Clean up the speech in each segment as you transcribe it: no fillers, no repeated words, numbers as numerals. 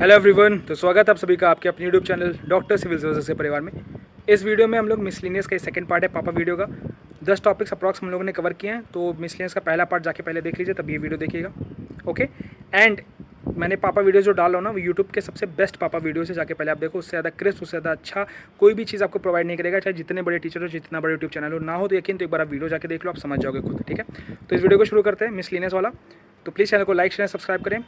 Hello everyone, तो स्वागत है आप सभी का आपके अपने YouTube channel Doctor Civil Services के परिवार में। इस वीडियो में हम लोग मिसलिनियस का सेकंड पार्ट है पापा वीडियो का 10 टॉपिक्स अप्रॉक्स हम लोगों ने कवर किए हैं। तो मिसलिनियस का पहला पार्ट जाके पहले देख लीजिए, तब ये वीडियो देखिएगा। ओके, एंड मैंने पापा वीडियो जो डाल रहा हूँ ना, वो यूट्यूब के सबसे बेस्ट पापा वीडियो से जाके पहले आप देखो। उससे ज़्यादा क्रिस्प, उससे ज़्यादा अच्छा कोई भी चीज़ आपको प्रोवाइड नहीं करेगा, चाहे जितने बड़े टीचर हो, जितना बड़ा यूट्यूब चैनल हो ना हो। तो यकीन तो एक बार आप वीडियो जाके देख लो, आप समझ जाओगे खुद। ठीक है, तो इस वीडियो को शुरू करते हैं मिसलिनियस वाला। तो प्लीज़ चैनल को लाइक शेयर सब्सक्राइब करें।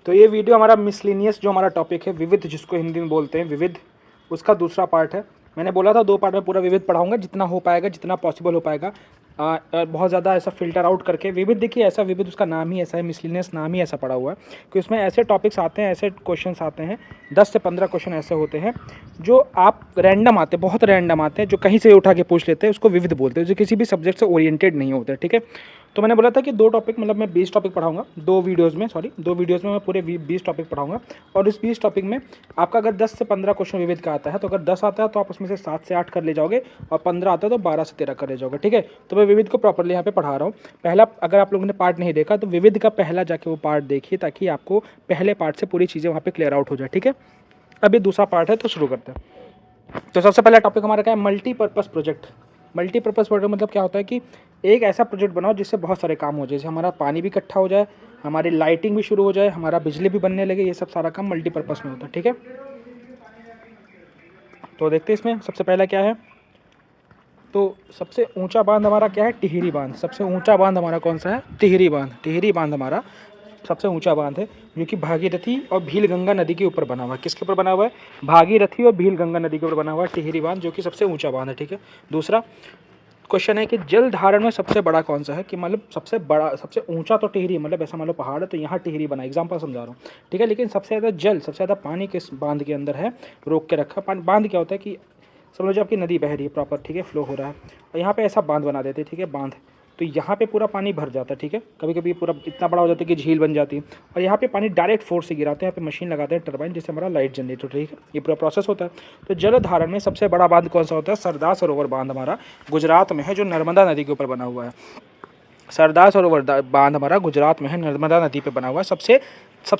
तो ये वीडियो हमारा मिसलिनियस जो हमारा टॉपिक है, विविध, जिसको हिंदी में बोलते हैं विविध, उसका दूसरा पार्ट है। मैंने बोला था 2 पार्ट में पूरा विविध पढ़ाऊंगा, जितना हो पाएगा, जितना पॉसिबल हो पाएगा। बहुत ज़्यादा ऐसा फिल्टर आउट करके विविध, देखिए ऐसा विविध उसका नाम ही ऐसा है, मिसलिनियस नाम ही ऐसा पड़ा हुआ है कि उसमें ऐसे टॉपिक्स आते हैं, ऐसे क्वेश्चंस आते हैं, 10 से 15 क्वेश्चन ऐसे होते हैं जो आप रैंडम आते हैं, बहुत रैंडम आते हैं, जो कहीं से उठा के पूछ लेते हैं, उसको विविध बोलते हैं, जो किसी भी सब्जेक्ट से ओरिएंटेड नहीं होते। ठीक है, तो मैंने बोला था कि 2 टॉपिक, मतलब मैं 20 टॉपिक पढ़ाऊंगा 2 वीडियोज़ में मैं पूरे 20 टॉपिक पढ़ाऊंगा। और इस 20 टॉपिक में आपका अगर 10 से 15 क्वेश्चन विविध का आता है, तो अगर 10 आता है तो आप उसमें से 7 से 8 कर ले जाओगे, और 15 आता है तो 12 से 13 कर ले जाओगे। ठीक है, तो मैं विविध को प्रॉपरली यहाँ पे पढ़ा रहा हूँ। पहला, अगर आप लोगों ने पार्ट नहीं देखा तो विविध का पहला जाके वो पार्ट देखिए, ताकि आपको पहले पार्ट से पूरी चीज़ें वहाँ पर क्लियर आउट हो जाए। ठीक है, अभी दूसरा पार्ट है, तो शुरू करते हैं। तो सबसे पहला टॉपिक हमारा क्या है? Multipurpose project. मल्टीपर्पज़ प्रोजेक्ट मतलब क्या होता है कि एक ऐसा प्रोजेक्ट बनाओ जिससे बहुत सारे काम हो जाए, जैसे हमारा पानी भी इकट्ठा हो जाए, हमारी लाइटिंग भी शुरू हो जाए, हमारा बिजली भी बनने लगे। ये सब सारा काम मल्टीपर्पज़ में होता है। ठीक है, तो देखते हैं इसमें सबसे पहला क्या है। तो सबसे ऊंचा बांध हमारा क्या है? टिहरी बांध। सबसे ऊंचा बांध हमारा कौन सा है? टिहरी बांध। टिहरी बांध हमारा सबसे ऊंचा बांध है, जो कि भागीरथी और भीलगंगा नदी के ऊपर बना हुआ है। किसके ऊपर बना हुआ है? भागीरथी और भीलगंगा नदी के ऊपर बना हुआ है टिहरी बांध, जो कि सबसे ऊंचा बांध है। ठीक है, दूसरा क्वेश्चन है कि जल धारण में सबसे बड़ा कौन सा है? कि मतलब सबसे बड़ा, सबसे ऊंचा तो टिहरी, मतलब ऐसा मान लो पहाड़ है तो यहाँ टिहरी बना, एग्जांपल समझा रहा हूँ। ठीक है, लेकिन सबसे ज़्यादा जल, सबसे ज़्यादा पानी किस बांध के अंदर है? रोक के रखा पानी। बांध क्या होता है कि समझ लो आपकी नदी बह रही है प्रॉपर, ठीक है, फ्लो हो रहा है, और यहाँ पे ऐसा बांध बना देते हैं। ठीक है, बांध, तो यहाँ पे पूरा पानी भर जाता है। ठीक है, कभी कभी पूरा इतना बड़ा हो जाता है कि झील बन जाती है, और यहाँ पे पानी डायरेक्ट फोर्स से गिराते हैं। यहाँ पे मशीन लगाते हैं, टरबाइन, जिससे हमारा लाइट जनरेट होता है। ठीक है, ये पूरा प्रोसेस होता है। तो जल धारण में सबसे बड़ा बांध कौन सा होता है? सरदार सरोवर बांध हमारा गुजरात में है, जो नर्मदा नदी के ऊपर बना हुआ है। सरदार सरोवर बांध हमारा गुजरात में है, नर्मदा नदी पे बना हुआ है। सबसे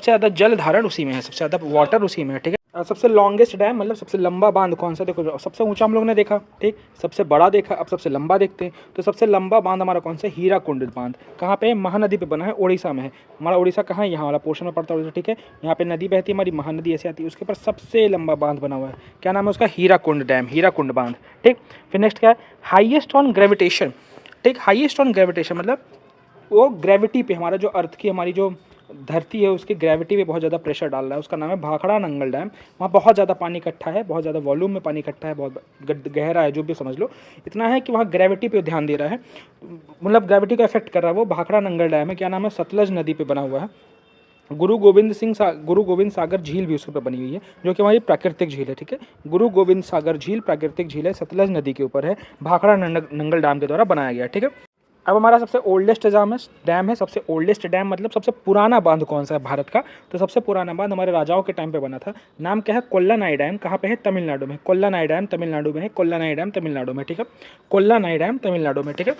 ज़्यादा जल धारण उसी में है, सबसे ज़्यादा वाटर उसी में है। ठीक है, सबसे लॉन्गेस्ट डैम, मतलब सबसे लंबा बांध कौन सा? देखो, सबसे ऊंचा हम लोग ने देखा, ठीक, सबसे बड़ा देखा, अब सबसे लंबा देखते हैं। तो सबसे लंबा बांध हमारा कौन सा? हीराकुंड बांध। कहाँ पे है? महानदी पे बना है, उड़ीसा में है। हमारा उड़ीसा कहाँ है? यहाँ वाला पोर्शन में पड़ता है उड़ीसा। ठीक है, यहाँ पे नदी बहती है हमारी, महानदी ऐसे आती है, उसके ऊपर सबसे लंबा बांध बना हुआ है। क्या नाम है उसका? हीराकुंड डैम, हीराकुंड बांध। ठीक, फिर नेक्स्ट क्या है? Highest on gravitation. ठीक, हाईएस्ट ऑन ग्रेविटेशन मतलब वो ग्रेविटी पे, हमारा जो अर्थ की, हमारी जो धरती है, उसकी ग्रेविटी पे बहुत ज़्यादा प्रेशर डाल रहा है। उसका नाम है भाखड़ा नंगल डैम। वहाँ बहुत ज़्यादा पानी इकट्ठा है, बहुत ज़्यादा वॉल्यूम में पानी इकट्ठा है, बहुत गहरा है, जो भी समझ लो। इतना है कि वहाँ ग्रेविटी पे ध्यान दे रहा है, मतलब ग्रेविटी को इफेक्ट कर रहा है। वो भाखड़ा नंगल डैम है। क्या नाम है? सतलज नदी पे बना हुआ है। गुरु गोविंद सागर झील भी उसके ऊपर बनी हुई है, जो कि हमारी प्राकृतिक झील है। ठीक है, गुरु गोविंद सागर झील प्राकृतिक झील है, सतलज नदी के ऊपर है, भाखड़ा नंगल डैम के द्वारा बनाया गया। ठीक है, अब हमारा सबसे ओल्डेस्ट डैम है। सबसे ओल्डेस्ट डैम मतलब सबसे पुराना बांध कौन सा है भारत का? तो सबसे पुराना बांध हमारे राजाओं के टाइम पे बना था। नाम क्या है? कोल्लानाई डैम। कहाँ पे है? तमिलनाडु में। कोल्लानाई डैम तमिलनाडु में है, कोल्लानाई डैम तमिलनाडु में। ठीक है, कोल्लानाई डैम तमिलनाडु में। ठीक है,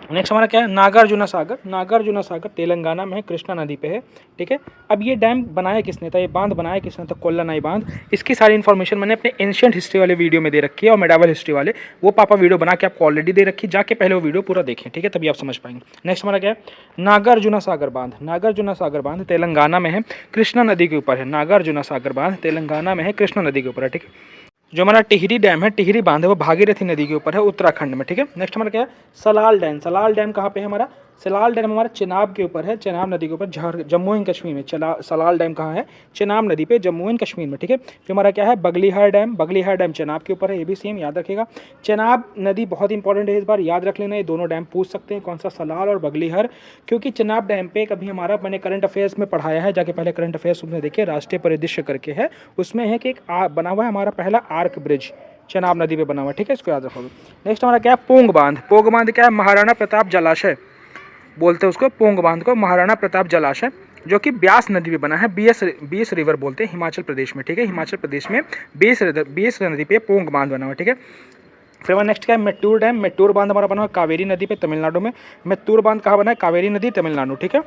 नेक्स्ट हमारा क्या है? नागार्जुना सागर। नागार्जुना सागर तेलंगाना में है, कृष्णा नदी पे है। ठीक है, अब ये डैम बनाया किसने था? ये बांध बनाया किसने था? कोल्लानाई बांध। इसकी सारी इन्फॉर्मेशन मैंने अपने एंशिएंट हिस्ट्री वाले वीडियो में दे रखी है, और मेडावल हिस्ट्री वाले, वो पापा वीडियो बना के आपको ऑलरेडी दे रखी है। जाके पहले वो वीडियो पूरा देखें, ठीक है, तभी आप समझ पाएंगे। नेक्स्ट हमारा क्या है? नागार्जुना सागर बांध। नागार्जुना सागर बांध तेलंगाना में है, कृष्णा नदी के ऊपर है। नागार्जुना सागर बांध तेलंगाना में है, कृष्णा नदी के ऊपर है। ठीक है, जो हमारा टिहरी डैम है, टिहरी बांध है, वो भागीरथी नदी के ऊपर है, उत्तराखंड में। ठीक है, नेक्स्ट हमारा क्या है? सलाल डैम। सलाल डैम कहाँ पे है हमारा? सलाल डैम हमारा चेनाब के ऊपर है, चेनाब नदी के ऊपर, जम्मू एंड कश्मीर में। सलाल डैम कहाँ है? चेनाब नदी पे, जम्मू एंड कश्मीर में। ठीक है, फिर हमारा क्या है? बगलीहर डैम। बगलीहर डैम चेनाब के ऊपर है, ये भी सेम याद रखिएगा। चेनाब नदी बहुत इंपॉर्टेंट है, इस बार याद रख लेना। ये दोनों डैम पूछ सकते हैं, कौन सा? सलाल और बगलीहर। क्योंकि चेनाब डैम पे कभी हमारा, मैंने करंट अफेयर्स में पढ़ाया है, जाके पहले करंट अफेयर्स में देखिए, राष्ट्रीय परिदृश्य करके है, उसमें है कि एक बना हुआ है हमारा पहला आर्क ब्रिज, चेनाब नदी पे बना हुआ है। ठीक है, इसको याद रखोगे। नेक्स्ट हमारा क्या है? पोंग बांध। पोंग बांध क्या है? महाराणा प्रताप जलाशय बोलते हैं उसको, पोंग बांध को महाराणा प्रताप जलाशय, जो कि ब्यास नदी पे बना है। बीएस रिवर बोलते हैं हिमाचल प्रदेश में। ठीक है, हिमाचल प्रदेश में बीएस नदी पे पोंग बांध बना हुआ है। ठीक है, फिर हमारा नेक्स्ट क्या है? मेट्टूर डैम। मेट्टूर बांध हमारा बना हुआ है कावेरी नदी पे, तमिलनाडु में। मेट्टूर बांध कहाँ बना है? कावेरी नदी, तमिलनाडु। ठीक है,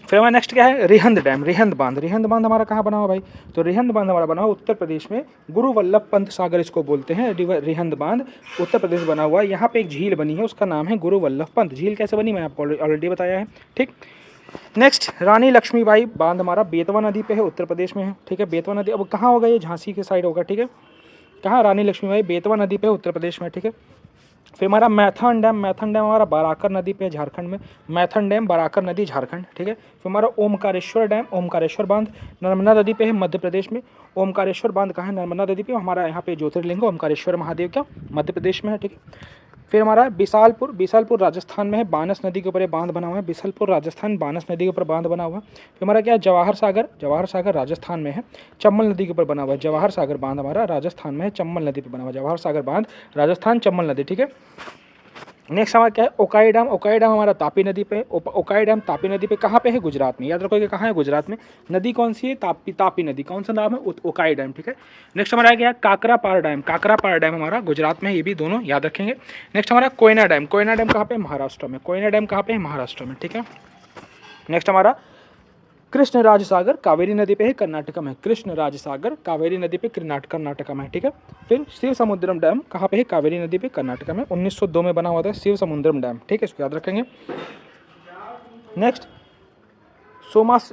फिर हमारा नेक्स्ट क्या है, रिहंद डैम, रिहंद बांध। रिहंद बांध हमारा कहाँ बना हुआ भाई, तो रिहंद बांध हमारा बना हुआ उत्तर प्रदेश में, गुरु वल्लभ पंत सागर इसको बोलते हैं। रिहंद बांध उत्तर प्रदेश बना हुआ है। यहाँ पे एक झील बनी है, उसका नाम है गुरु वल्लभ पंत। झील कैसे बनी मैंने आपको ऑलरेडी बताया है, ठीक। नेक्स्ट रानी लक्ष्मीबाई बांध हमारा बेतवा नदी पे है, उत्तर प्रदेश में है, ठीक है। बेतवा नदी अब कहाँ होगा, ये झांसी के साइड होगा, ठीक है। कहाँ, रानी लक्ष्मीबाई बेतवा नदी पे उत्तर प्रदेश में, ठीक है। फिर हमारा मैथन डैम, मैथन डैम हमारा बाराकर नदी पे झारखंड में, मैथन डैम बाराकर नदी झारखंड, ठीक है। फिर हमारा ओमकारेश्वर डैम, ओमकारेश्वर बांध नर्मदा नदी पे है, मध्य प्रदेश में। ओमकारेश्वर बांध कहाँ है, नर्मदा नदी पे। हमारा यहाँ पे ज्योतिर्लिंग ओमकारेश्वर महादेव का मध्य प्रदेश में है, ठीक है। फिर हमारा बिसालपुर, बिसालपुर राजस्थान में है, बानस नदी के ऊपर ये बांध बना हुआ है। बिसालपुर राजस्थान, बानस नदी के ऊपर बांध बना हुआ है। फिर हमारा क्या है, जवाहर सागर, जवाहर सागर राजस्थान में है, चंबल नदी के ऊपर बना हुआ है। जवाहर सागर बांध हमारा राजस्थान में है, चंबल नदी पर बना हुआ है। जवाहर सागर बांध राजस्थान, चंबल नदी, ठीक है। नेक्स्ट हमारा क्या है, ओकाई डैम, ओकाई डैम हमारा तापी नदी पे। ओकाई डैम तापी नदी पे कहाँ पे है, गुजरात में। याद रखोगे कहाँ है, गुजरात में। नदी कौन सी है, तापी, तापी नदी। कौन सा नाम है, ओकाई डैम, ठीक है। नेक्स्ट हमारा क्या है, काकरापार डैम, काकरापार डैम हमारा गुजरात में है, ये भी दोनों याद रखेंगे। नेक्स्ट हमारा कोयना डैम, कोयना डैम कहाँ पे, महाराष्ट्र में। कोयना डैम कहाँ पे है, महाराष्ट्र में, ठीक है। नेक्स्ट हमारा कृष्णराज सागर, कावेरी नदी पे है, कर्नाटक में। कृष्णराज सागर कावेरी नदी पे, कर्नाटक में, ठीक है। फिर शिव समुद्रम डैम कहाँ पे है, कावेरी नदी पे, कर्नाटक में। 1902 में बना हुआ था शिव समुद्रम डैम, ठीक है, इसको याद रखेंगे। नेक्स्ट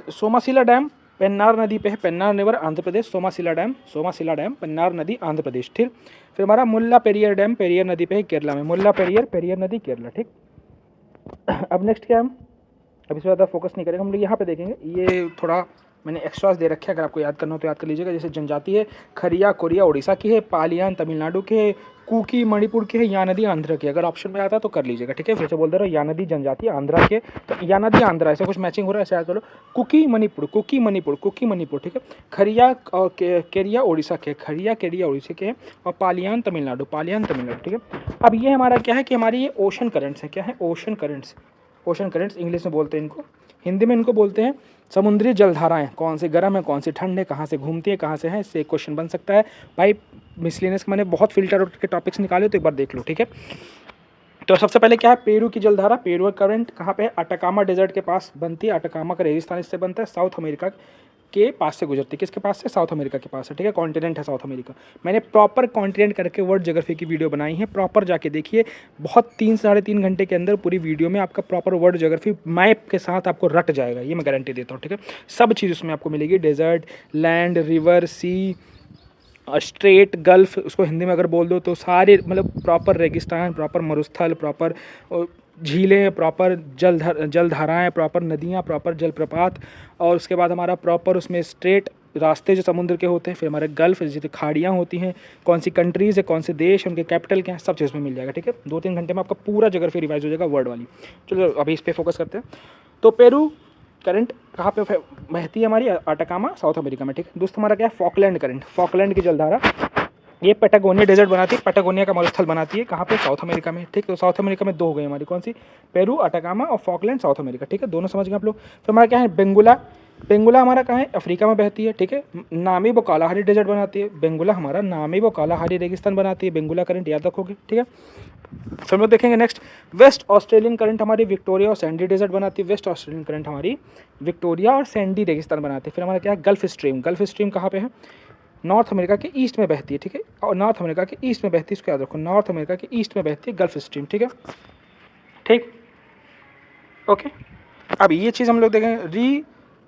सोमाशिला डैम पेन्नार नदी पे है, Pennar river Andhra Pradesh. सोमाशिला dam, सोमाशिला dam Pennar नदी आंध्र प्रदेश, ठीक। फिर हमारा मुल्ला पेरियर डैम, पेरियर नदी पे है, केरला में। मुल्ला पेरियर, पेरियर नदी केरला, ठीक। अब नेक्स्ट क्या है, अब इस पर ज़्यादा फोकस नहीं करेंगे हम लोग, यहाँ पे देखेंगे। ये थोड़ा मैंने एक्स्ट्रास दे रखे हैं, अगर आपको याद करना हो तो याद कर लीजिएगा। जैसे जनजाति है, खरिया कोरिया उड़ीसा की है, पालियान तमिलनाडु के है, कुकी मणिपुर के है, या नदी आंध्र के। अगर ऑप्शन में आता है तो कर लीजिएगा, ठीक है। फिर से बोल दे रहा हूँ, या नदी जनजाति आंध्रा के, तो या नदी आंध्रा, ऐसा कुछ मैचिंग हो रहा है, ऐसे याद करो। कुकी मणिपुर, कुकी मणिपुर, कुकी मणिपुर, ठीक है। खरिया और केरिया उड़ीसा के, खरिया केरिया उड़ीसा के, और पालियान तमिलनाडु, पालियान तमिलनाडु, ठीक है। अब ये हमारा क्या है कि हमारी ये ओशन करेंट्स है, क्या है, ocean currents. Ocean currents English में बोलते हैं इनको, हिंदी में इनको बोलते हैं समुद्री जलधाराएं। कौन सी गर्म है, कौन सी ठंड है, कहाँ से घूमती है, कहाँ से है, इससे एक क्वेश्चन बन सकता है भाई। मिसलेनियस मैंने बहुत फिल्टर के टॉपिक्स निकाले, तो एक बार देख लो, ठीक है। तो सबसे पहले क्या है, पेरू की जलधारा, पेरू करंट कहाँ पे है, अटाकामा डेजर्ट के पास बनती है। अटाकामा का रेगिस्तान इससे बनता है, साउथ अमेरिका के पास से गुजरती है। किसके पास से, साउथ अमेरिका के पास है, ठीक है। कॉन्टिनेंट है साउथ अमेरिका। मैंने प्रॉपर कॉन्टिनेंट करके वर्ल्ड ज्योग्राफी की वीडियो बनाई है, प्रॉपर जाके देखिए। बहुत 3-3.5 घंटे के अंदर पूरी वीडियो में आपका प्रॉपर वर्ल्ड ज्योग्राफी मैप के साथ आपको रट जाएगा, ये मैं गारंटी देता हूँ, ठीक है। सब चीज़ उसमें आपको मिलेगी, डेजर्ट, लैंड, रिवर, सी, स्ट्रेट, गल्फ, उसको हिंदी में अगर बोल दो तो सारे, मतलब प्रॉपर रेगिस्तान, प्रॉपर मरुस्थल, प्रॉपर झीलें, प्रॉपर जलधाराएँ, प्रॉपर नदियाँ, प्रॉपर जलप्रपात, और उसके बाद हमारा प्रॉपर उसमें स्ट्रेट रास्ते जो समुद्र के होते हैं। फिर हमारे गल्फ, जैसे खाड़ियाँ होती हैं, कौन सी कंट्रीज़ है, कौन से देश, उनके कैपिटल क्या है, सब चीज़ में मिल जाएगा, ठीक है। 2-3 घंटे में आपका पूरा ज्योग्राफी रिवाइज हो जाएगा वर्ल्ड वाली। चलो अभी इस पर फोकस करते हैं। तो पेरू करंट कहाँ पे बहती है हमारी, अटाकामा, साउथ अमेरिका में, ठीक है। दोस्त हमारा क्या है, फॉकलैंड करंट, फॉकलैंड की जलधारा, ये पैटागोनिया डेजर्ट बनाती है, पैटागोनिया का मरुस्थल बनाती है, कहाँ पे, साउथ अमेरिका में, ठीक। तो साउथ अमेरिका में 2 हो गई हमारी, कौन सी, पेरू, अटाकामा, और फॉकलैंड साउथ अमेरिका, ठीक है। दोनों समझ गए आप लोग। फिर हमारा क्या है, बेंगुला, बेंगुला हमारा कहाँ है, अफ्रीका में बहती है, ठीक है। नामीब और कालाहारी डेजर्ट बनाती है बेंगुला हमारा, नामीब और कालाहारी रेगिस्तान बनाती है बेंगुला करंट, याद रखोगे, ठीक है। फिर हम लोग देखेंगे नेक्स्ट, वेस्ट ऑस्ट्रेलियन करंट हमारी विक्टोरिया और सैंडी डेजर्ट बनाती है। वेस्ट ऑस्ट्रेलियन करंट हमारी विक्टोरिया और सैंडी रेगिस्तान बनाती है। फिर हमारा क्या है, गल्फ स्ट्रीम, गल्फ स्ट्रीम कहाँ पे है, नॉर्थ अमेरिका के ईस्ट में बहती है, ठीक है। और नॉर्थ अमेरिका के ईस्ट में बहती है, इसको याद रखो, नॉर्थ अमेरिका के ईस्ट में बहती है गल्फ स्ट्रीम, ठीक है, ठीक, ओके। अब ये चीज़ हम लोग देखेंगे,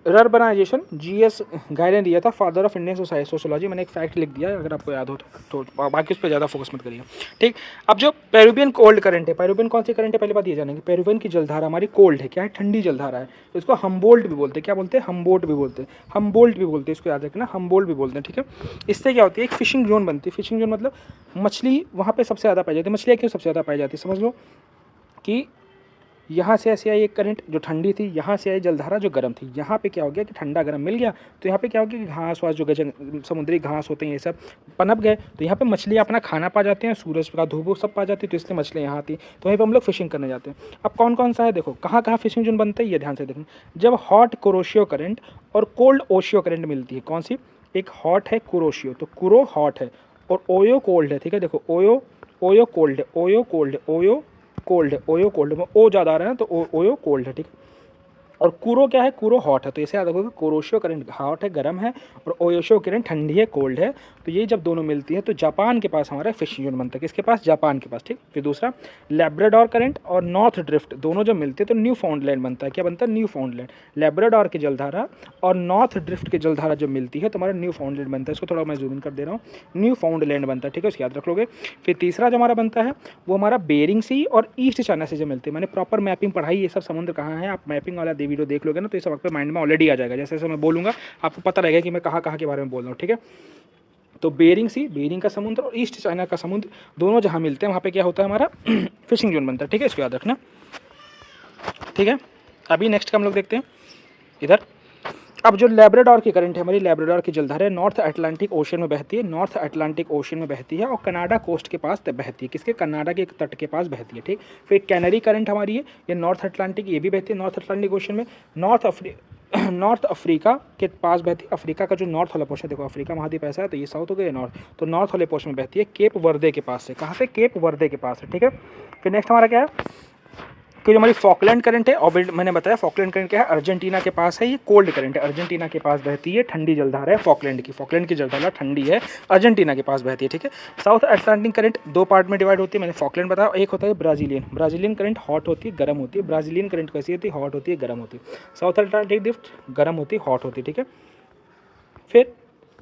रर्बनाइजेशन, जीएस गाइड ने दिया था, फादर ऑफ इंडियन सोशोलॉजी। मैंने एक फैक्ट लिख दिया है, अगर आपको याद हो तो बाकी उस पर ज़्यादा फोकस मत करिए, ठीक। अब जो पेरुवियन कोल्ड करंट है, पेरुवियन कौन सी करंट है, पहले बात ये जानेंगे। पेरुवियन की जलधारा हमारी कोल्ड है, क्या है, ठंडी जलधारा है। तो इसको हमबोल्ट भी बोलते हैं, क्या बोलते हैं, हमबोल्ट भी बोलते हैं, हमबोल्ट भी बोलते हैं, इसको याद रखना, हमबोल्ट भी बोलते हैं, ठीक है। इससे क्या होती है, एक फिशिंग जोन बनती है। फिशिंग जोन मतलब मछली वहाँ पर सबसे ज़्यादा पाई जाती है। मछलियाँ क्यों सबसे ज़्यादा पाई जाती है, समझ लो कि यहाँ से ऐसे आई एक करंट जो ठंडी थी, यहाँ से आई जलधारा जो गर्म थी। यहाँ पे क्या हो गया कि ठंडा गर्म मिल गया, तो यहाँ पे क्या हो गया कि घास वास जो समुद्री घास होते हैं ये सब पनप गए, तो यहाँ पे मछलियाँ अपना खाना पा जाते हैं, सूरज का धूप सब पा जाती है, तो इसलिए मछलियाँ यहाँ आती, तो वहीं पर हम लोग फिशिंग करने जाते हैं। अब कौन कौन सा है, देखो कहाँ कहाँ फिशिंग जोन बनता है, ये ध्यान से देखें। जब हॉट कुरोशियो करंट और कोल्ड ओशियो करंट मिलती है, कौन सी, एक हॉट है कुरोशियो, तो कुरो हॉट है और ओयो कोल्ड है, ठीक है। देखो ओयो, ओयो कोल्ड है, ओयो कोल्ड है, ओयो कोल्ड है, ओयो कोल्ड है, ओ ज़्यादा आ रहा है ना, तो ओयो कोल्ड है, ठीक है। और कूरो क्या है, कूरो हॉट है, तो इसे याद रखोगे, कुरोशियो करंट हॉट है, गर्म है, और ओयोशियो करंट ठंडी है, कोल्ड है। तो ये जब दोनों मिलती है तो जापान के पास हमारा फिशिंग जोन बनता है, किसके पास, जापान के पास, ठीक। फिर दूसरा लैब्राडोर करंट और नॉर्थ ड्रिफ्ट दोनों जब मिलते हैं तो न्यू फाउंडलैंड बनता है, क्या बनता है, न्यू फाउंडलैंड। लैब्राडोर की जलधारा और नॉर्थ ड्रिफ्ट की जलधारा जब मिलती है तो हमारा न्यू फाउंडलैंड बनता है, इसको थोड़ा मैं जूम इन कर दे रहा हूँ, न्यू फाउंडलैंड बनता है, ठीक है, उसको याद रख लोगे। फिर तीसरा जो हमारा बनता है वो हमारा बेरिंग सी और ईस्ट चाइना से जो मिलते हैं, मैंने प्रॉपर मैपिंग पढ़ाई, ये सब समुद्र कहाँ है, आप मैपिंग वाला वीडियो देख लोगे ना तो ये सब आपके माइंड में ऑलरेडी आ जाएगा, जैसे जैसे मैं बोलूँगा आपको पता रहेगा कि मैं कहाँ कहाँ के बारे में बोल रहा हूँ, ठीक है। तो बेरिंग सी, बेरिंग का समुद्र और ईस्ट चाइना का समुद्र दोनों जहाँ मिलते हैं वहाँ पे क्या होता है, हमारा फिशिंग जोन बनता है, ठीक है, इसको याद रखना, ठीक है। अभी नेक्स्ट का हम लोग देखते हैं इधर। अब जो लैब्राडोर की करंट है हमारी, लैब्राडोर की जलधारा नॉर्थ अटलांटिक ओशन में बहती है, नॉर्थ अटलांटिक ओशन में बहती है और कनाडा कोस्ट के पास बहती है, किसके, कनाडा के तट के पास बहती है, ठीक। फिर कैनरी करंट हमारी है, ये नॉर्थ अटलांटिक, ये भी बहती है नॉर्थ अटलांटिक ओशन में, नॉर्थ अफ्रीका के पास बहती है, अफ्रीका का जो नॉर्थ वाला पोर्शन, देखो अफ्रीका महाद्वीप ऐसा है तो ये साउथ हो गया, नॉर्थ, तो नॉर्थ वाले पोर्शन में बहती है, केप वर्दे के पास से, कहाँ से, केप वर्दे के पास है, ठीक है। फिर नेक्स्ट हमारा क्या है कि जो हमारी फॉकलैंड करंट है, और मैंने बताया फॉकलैंड करंट क्या है, अर्जेंटीना के पास है, ये कोल्ड करंट है, अर्जेंटीना के पास बहती है, ठंडी जलधारा है फॉकलैंड की जलधारा ठंडी है, अर्जेंटीना के पास बहती है, ठीक है। साउथ अटलांटिक करंट दो पार्ट में डिवाइड होती है, मैंने फॉकलैंड बताया, एक होता है ब्राजीलियन करंट हॉट होती है, गर्म होती है, ब्राजीलियन करंट कैसी होती है, हॉट होती है, गर्म होती है, साउथ अटलांटिक ड्रिफ्ट गर्म होती है, हॉट होती है, ठीक है। फिर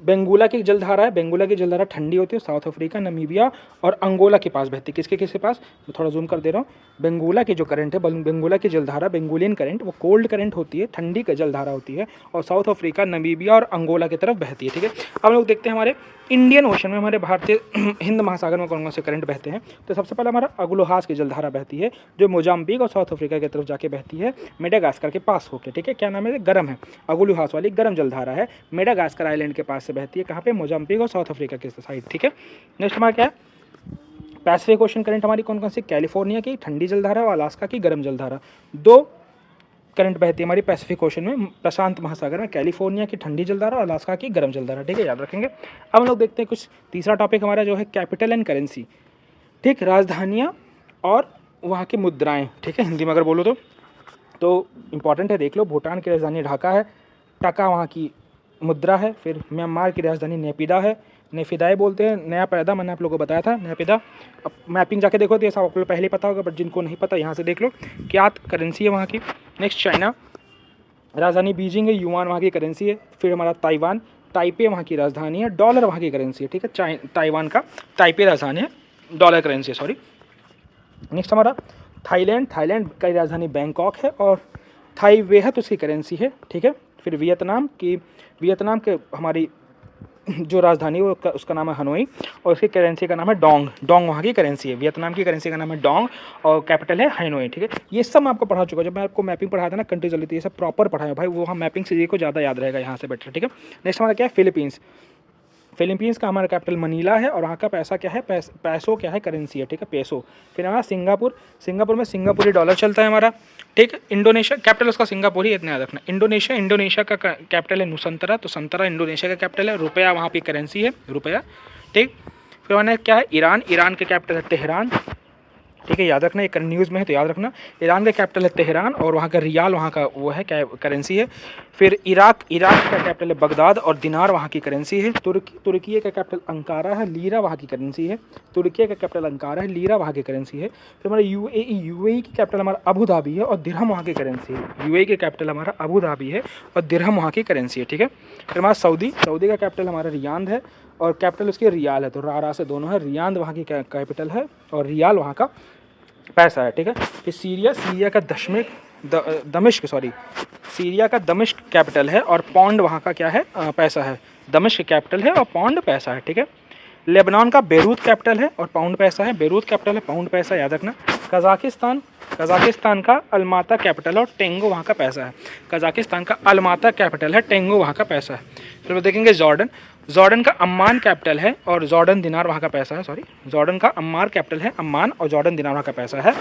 बेंगुला की जलधारा है, बेंगुला की जलधारा ठंडी होती है, साउथ अफ्रीका, नमीबिया और अंगोला के पास बहती है, किसके पास, मैं थोड़ा जूम कर दे रहा हूँ। बेंगुला की जो करंट है, बेंगुला की जलधारा, बेंगुलियन करंट, वो कोल्ड करंट होती है, ठंडी का जलधारा होती है, और साउथ अफ्रीका, नमीबिया और अंगोला की तरफ बहती है, ठीक है। अब लोग देखते हैं हमारे इंडियन ओशन में, हमारे भारतीय हिंद महासागर में कौन कौन से करंट बहते हैं। तो सबसे पहले हमारा अगुलोहास की जलधारा बहती है, जो मोजाम्बिक और साउथ अफ्रीका की तरफ जाके बहती है, मेडागास्कर के पास होकर, ठीक है। क्या नाम है, गर्म है, अगुलोहास वाली गर्म जलधारा है, मेडागास्कर आइलैंड के पास से बहती है, कहाँ पे, मोजाम्बिक और साउथ अफ्रीका के साइड, ठीक है। नेक्स्ट हमारा क्या है, पैसिफिक ओशन करंट हमारी कौन कौन सी, कैलिफोर्निया की ठंडी जलधारा और अलास्का की गर्म जलधारा, दो करंट बहती है हमारी पैसिफिक ओशन में, प्रशांत महासागर में, कैलिफोर्निया की ठंडी जलधारा और अलास्का की गर्म जलधारा, ठीक है, याद रखेंगे। अब हम लोग देखते हैं कुछ तीसरा टॉपिक हमारा जो है कैपिटल एंड करेंसी, ठीक, राजधानियाँ और वहाँ की मुद्राएं, ठीक है, हिंदी में अगर बोलो तो इंपॉर्टेंट है, देख लो। भूटान की राजधानी ढाका है, टका वहाँ की मुद्रा है। फिर म्यांमार की राजधानी नेपिदा है, नेफिदाई बोलते हैं, नया पैदा, मैंने आप लोगों को बताया था नेपिदा। अब मैपिंग जाके देखो तो ये सब आप लोग पहले ही पता होगा, बट जिनको नहीं पता यहाँ से देख लो, क्या करेंसी है वहाँ की। नेक्स्ट चाइना, राजधानी बीजिंग है, युआन वहाँ की करेंसी है। फिर हमारा ताइवान, ताइपे वहाँ की राजधानी है, डॉलर वहाँ की करेंसी है, ठीक है। ताइवान का ताइपे राजधानी है, डॉलर करेंसी है, सॉरी। नेक्स्ट हमारा थाईलैंड, थाईलैंड की राजधानी बैंकॉक है और थाई वे है तो उसकी करेंसी है, ठीक है। फिर वियतनाम के हमारी जो राजधानी है वो उसका नाम है हनोई और उसकी करेंसी का नाम है डोंग, डोंग वहाँ की करेंसी है। वियतनाम की करेंसी का नाम है डोंग और कैपिटल है हनोई, ठीक है। ये सब मैं आपको पढ़ा चुका हूँ, जब मैं आपको मैपिंग पढ़ाया था ना कंट्री चली थी, ये सब प्रॉपर पढ़ाया भाई, वो हम मैपिंग से को ज़्यादा याद रहेगा यहाँ से बेटर, ठीक है। नेक्स्ट हमारा क्या है, फिलीपींस, फिलीपींस का हमारा कैपिटल मनीला है और वहाँ का पैसा क्या है, पैसो क्या है, करेंसी है, ठीक है, पेसो। फिर हमारा सिंगापुर, सिंगापुर में सिंगापुरी डॉलर चलता है हमारा, ठीक है। इंडोनेशिया, कैपिटल उसका सिंगापुर ही, इतना याद रखना। इंडोनेशिया का कैपिटल है नुसंतरा, तो संतरा इंडोनेशिया का कैपिटल है। रुपया वहाँ की करेंसी है, रुपया, ठीक। फिर हमारे क्या है, ईरान, ईरान के कैपिटल है तेहरान, ठीक है, याद रखना, ये न्यूज़ में है तो याद रखना। ईरान का कैपिटल है तेहरान और वहाँ का रियाल वहाँ का वो है क्या करेंसी है। फिर इराक का कैपिटल है बगदाद और दिनार वहाँ की करेंसी है। तुर्की का कैपिटल अंकारा है, लीरा वहाँ की करेंसी है। तुर्की का कैपिटल अंकारा है, लीरा वहाँ की करेंसी है। फिर हमारा यूएई की कैपिटल हमारा अबू धाबी है और दिरहम वहाँ की करेंसी है। यूएई के कैपिटल हमारा अबू धाबी है और दिरहम वहाँ की करेंसी है, ठीक है। फिर हमारा सऊदी का कैपिटल हमारा रियाद है और कैपिटल उसकी रियाल है, तो रा से दोनों है। रियाद वहाँ की कैपिटल है और रियाल वहाँ का पैसा है, ठीक है। फिर सीरिया का दमिश्क कैपिटल है और पौंड वहाँ का क्या है, पैसा है। दमिश्क कैपिटल है और पौंड पैसा है, ठीक है। लेबनान का बेरूत कैपिटल है और पाउंड पैसा है। बेरूत कैपिटल है, पाउंड पैसा, याद रखना। कजाकिस्तान का अलमाता कैपिटल और टेंगो वहाँ का पैसा है। कजाकिस्तान का अलमाता कैपिटल है, टेंगो वहाँ का पैसा है। फिर देखेंगे जॉर्डन का अम्मान कैपिटल है और जॉर्डन दिनार वहाँ का पैसा है, जॉर्डन का अम्मार कैपिटल है, अम्मान, और जॉर्डन दिनार वहाँ का पैसा है।